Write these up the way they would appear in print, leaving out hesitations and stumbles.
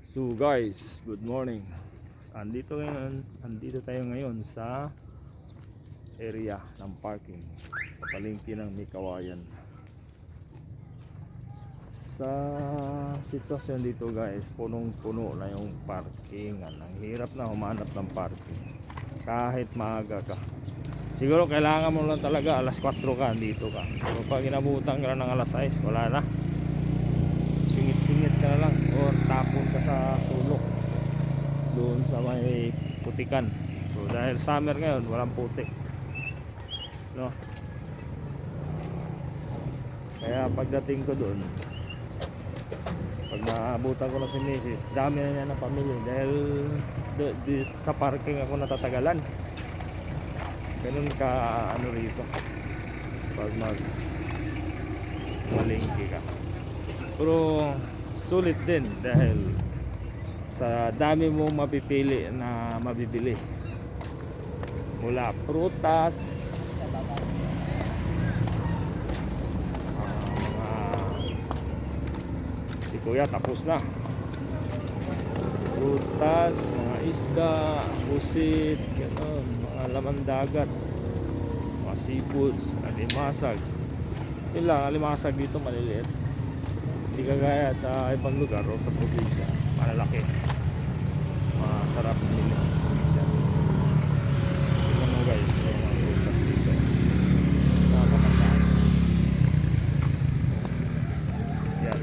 So guys, good morning. Andito tayo ngayon sa area ng parking sa palengke ng Mikawayan. Sa sitwasyon dito guys, punong-puno na yung parking. Ang hirap na humanap ng parking kahit maaga ka. Siguro kailangan mo lang talaga alas 4 ka, dito ka. Pero pag inabutan ka ng alas 6, wala na. Singit-singit ka na lang o tapon ka sa sulok doon sa may putikan. So dahil summer ngayon, walang putik, no? Kaya pagdating ko doon, pag naabutan ko na si Mrs., dami na niya ng pamilya dahil sa parking ako natatagalan. Ganun ka ano rito pag malingki ka. Pero sulit din dahil sa dami mong mapipili na mabibili, mula prutas, si kuya tapos na, prutas, mga isda, pusit, gano'n, mga laman dagat, mga seafoods, alimasag. Yun lang, alimasag dito maliliit, hindi kagaya sa ibang lugar o sa probinsya malalaki, masarap nila. Tingnan mo guys, yung mga prutas dito napakataas. Yan,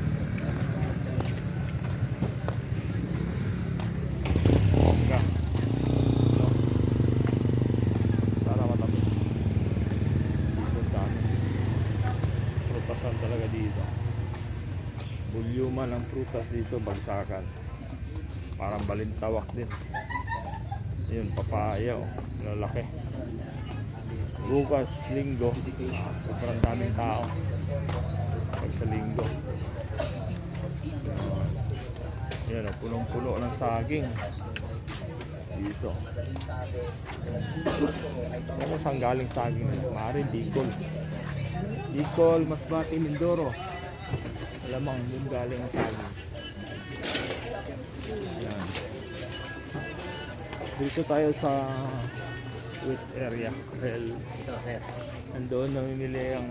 bongga, no? Sana matapos. Ang dami prutasan talaga dito. Bulyuman ang prutas dito, bagsakan, parang balintawak din. Yun, papaya, oh, lalaki. Bukas, linggo, sobrang daming tao pag sa linggo. Yan, oh, punong-puno ng saging dito. Ano saan galing saging? Maaaring Bicol, Masbate, Mindoro. Alamang yung galing ang saging. Yan. Dito tayo sa wet area. Well, nandoon namimili ang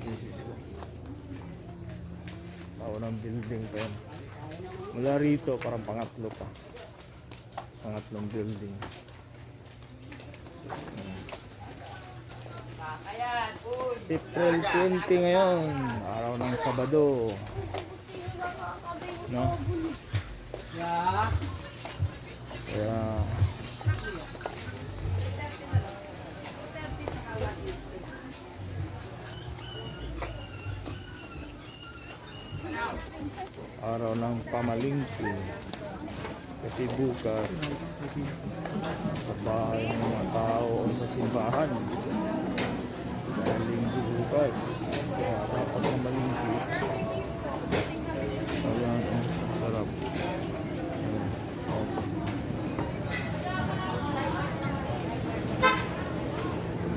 misis ko. Sa unang building pa yan. Mula rito parang pangatlong building. April 20 ngayon, araw ng Sabado, no? Kaya araw ng pamalingki, kasi bukas sa bahay ng mga tao o sa simbahan. Linggo bukas, kaya dapat pamalingki. Ayan, sarap.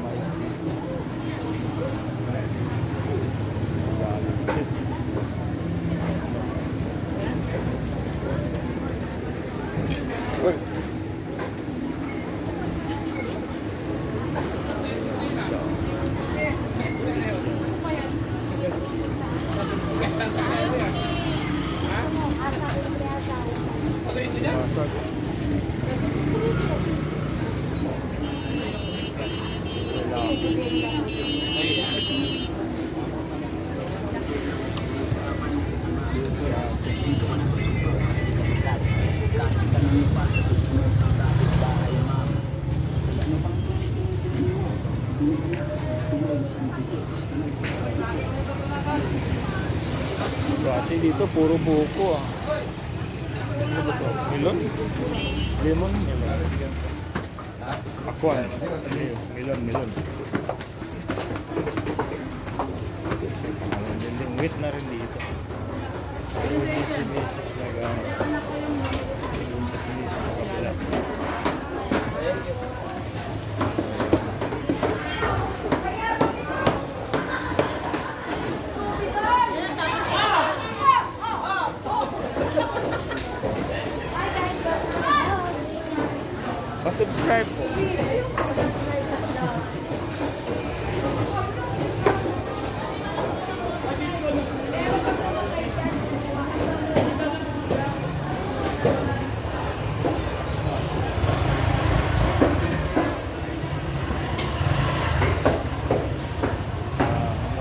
Mais dito. Uy! Kasi dito puro buko ah. Ano ba ito? Melon? Lemon? Melon. Aquan. Melon. Wheat na rin dito. Pero dito si Mrs. nag-ano. Yung sa Mrs. sa kabila. subscribe po.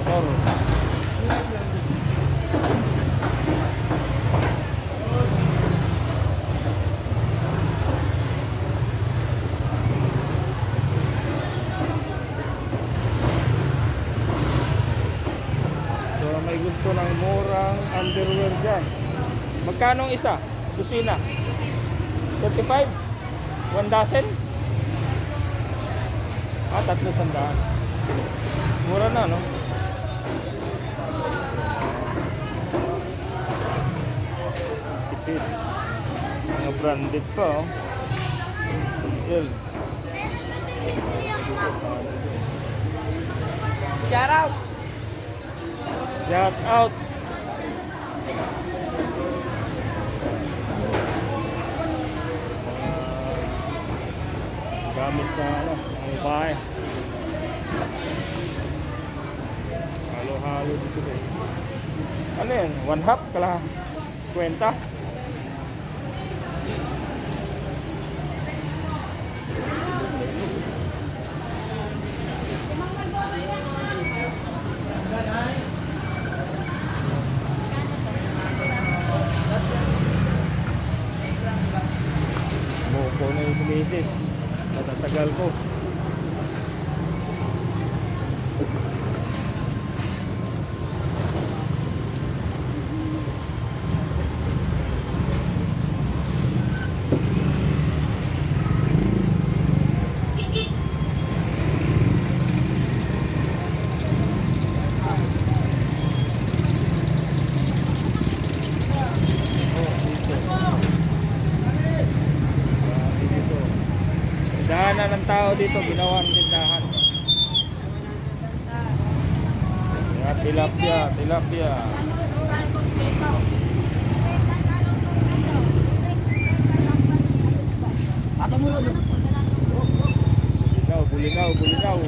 Motor. So may gusto ng murang underwear dyan. Magkano ang isa? Kusina? 35? 1 dozen? Ah, 300. Mura na, no? Tipid. Mga branded pa, oh. Yan. Shout out! Shout out. Gamit sa ano, ang bahay. Halo-halo dito eh. Ano yan? 1/2 kala? Kwenta? Buko na yung sumisis. Natatagal ko. Dahanan ng tao dito, ginawa ng tindahan. Yan, tilapia, tilapia. Buligaw, buligaw, buligaw.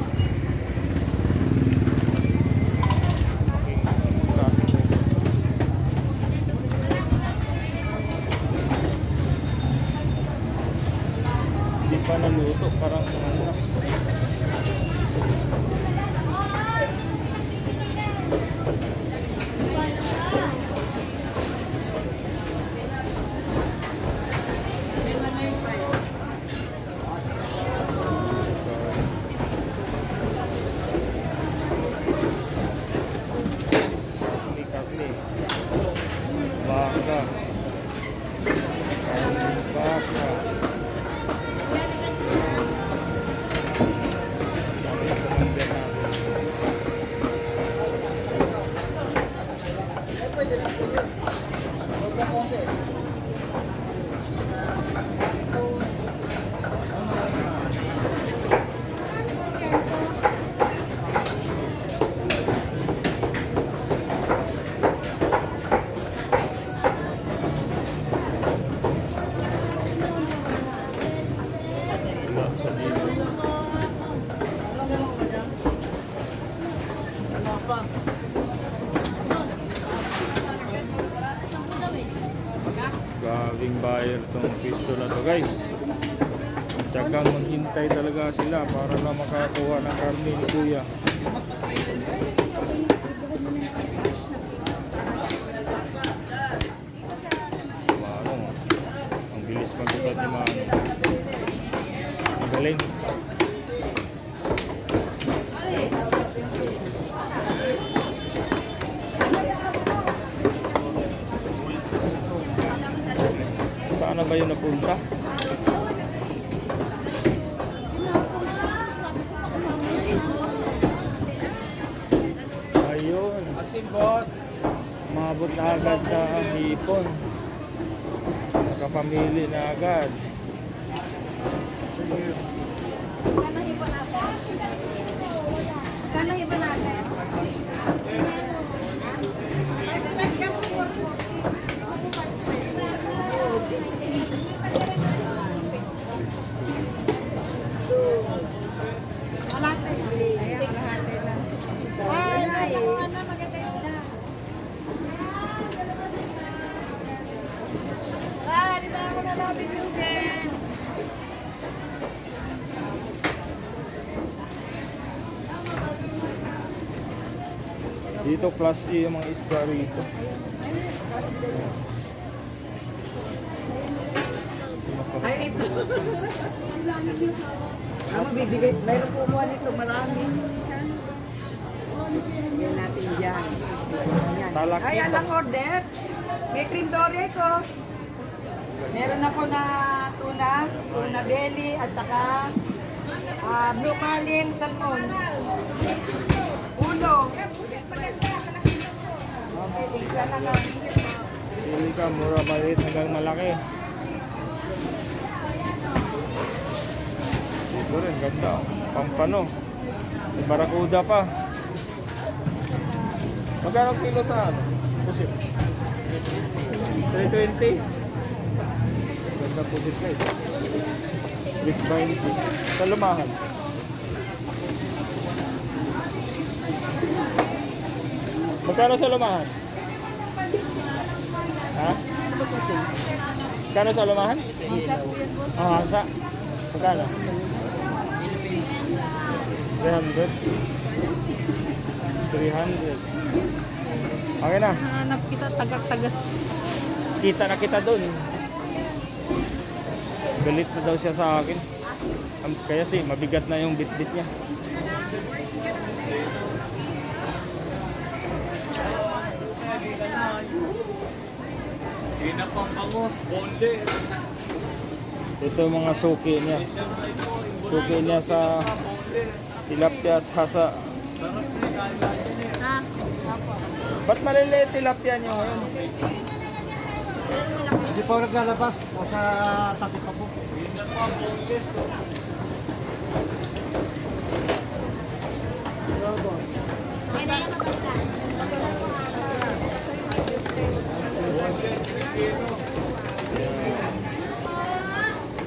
Hindi pa naluto, parang ano. Karni, baka, baka. Gagawing buyer tong pisto na to, guys. Tsagang maghintay talaga sila para na makakuha ng karne ni kuya. Manong, ang bilis magbukat ni Manong. Ang galing. Saan na ba yun napunta? Ayun. Asin, boss. Mabot na agad sa hipon. Nakapamili na agad. Kano iba natin? Dito class A yung mga isda rito. Masarap. Ay, ito. Magbibigay. Mayroon po mo nito. Marami. Yan natin dyan. Yan. Talak Ay, nito. alang order. May cream dory ko. Meron ako na tuna belly, at saka blue marlin, salmon. Ulo. Okay, tingnan na lang. Pili ka, mura, maliit hanggang malaki. Dito rin, ganda. Pampano. May barakuda pa. Magkano kilo sa ano? Pusit. 320. Ganda pusit guys. 320. Sa lumahan. Magkano sa lumahan? Ha? Magkano sa lumahan? Ah, hasa. Magkano? 300. 300. Okay na. Hanap kita, tagak-tagak. Kita na kita doon. Galit na daw siya sa akin. Kaya mabigat na yung bit-bit niya. Hindi na pang bangos, bonde. Ito yung mga suki niya. Suki niya sa tilapia at hasa. Sarap na yung kailangan niya. Ba't maliliit tilapia niyo ngayon? Hindi pa naglalabas. Nasa takip pa po. Hindi na pang bondes.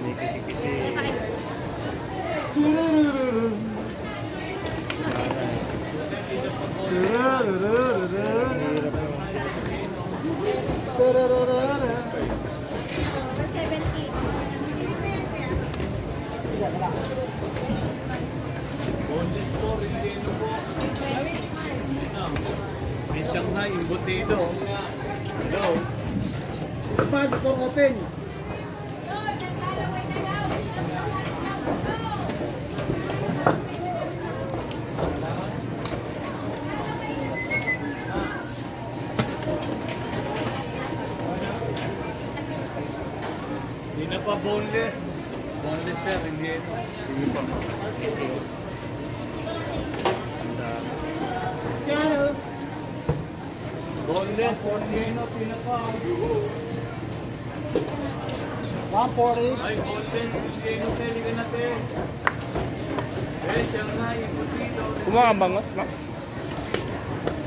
May kisi-kisi. Hirap yung Bondes po, Rilleno po. May Shanghai, embutido. Hello. Spad for open. Hindi na pa boneless. Boneless sir, Rilleno. sige pa. Ang dami. Boneless, Rilleno, pinaka. 140. Ay, boneless, Rilleno, pwede natin. Eh, Shanghai, embutido. Kumuha ang bangos, Max.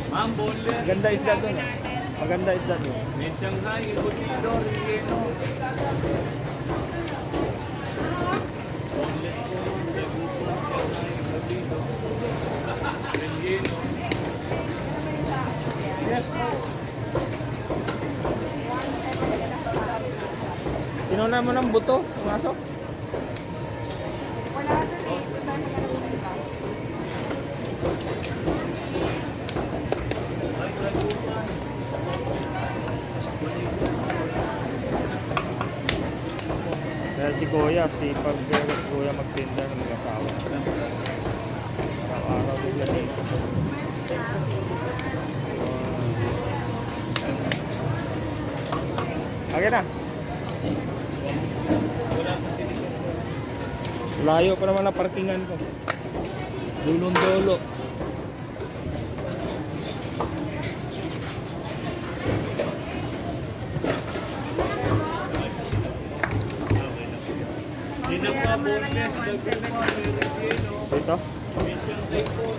Ma'am, boneless. Maganda isda doon. Maganda isda doon. May Shanghai, embutido, Rilleno. Boneless po, Legupo, Shanghai, embutido. Rilleno. Tinuna mo ng buto, yung aso. Wala na eh. Kaya si Kuya, sipag Kuya magtinda ng mga asawa. Araw-araw bigla dito. Okay na. Layo pa naman ang parkingan ko. Dulong dulo. Hindi na pa boneless, Legupo, Rilleno. Dito. May Shanghai po.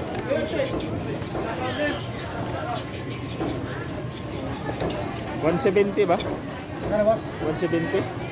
170 ba? Ano boss? 170?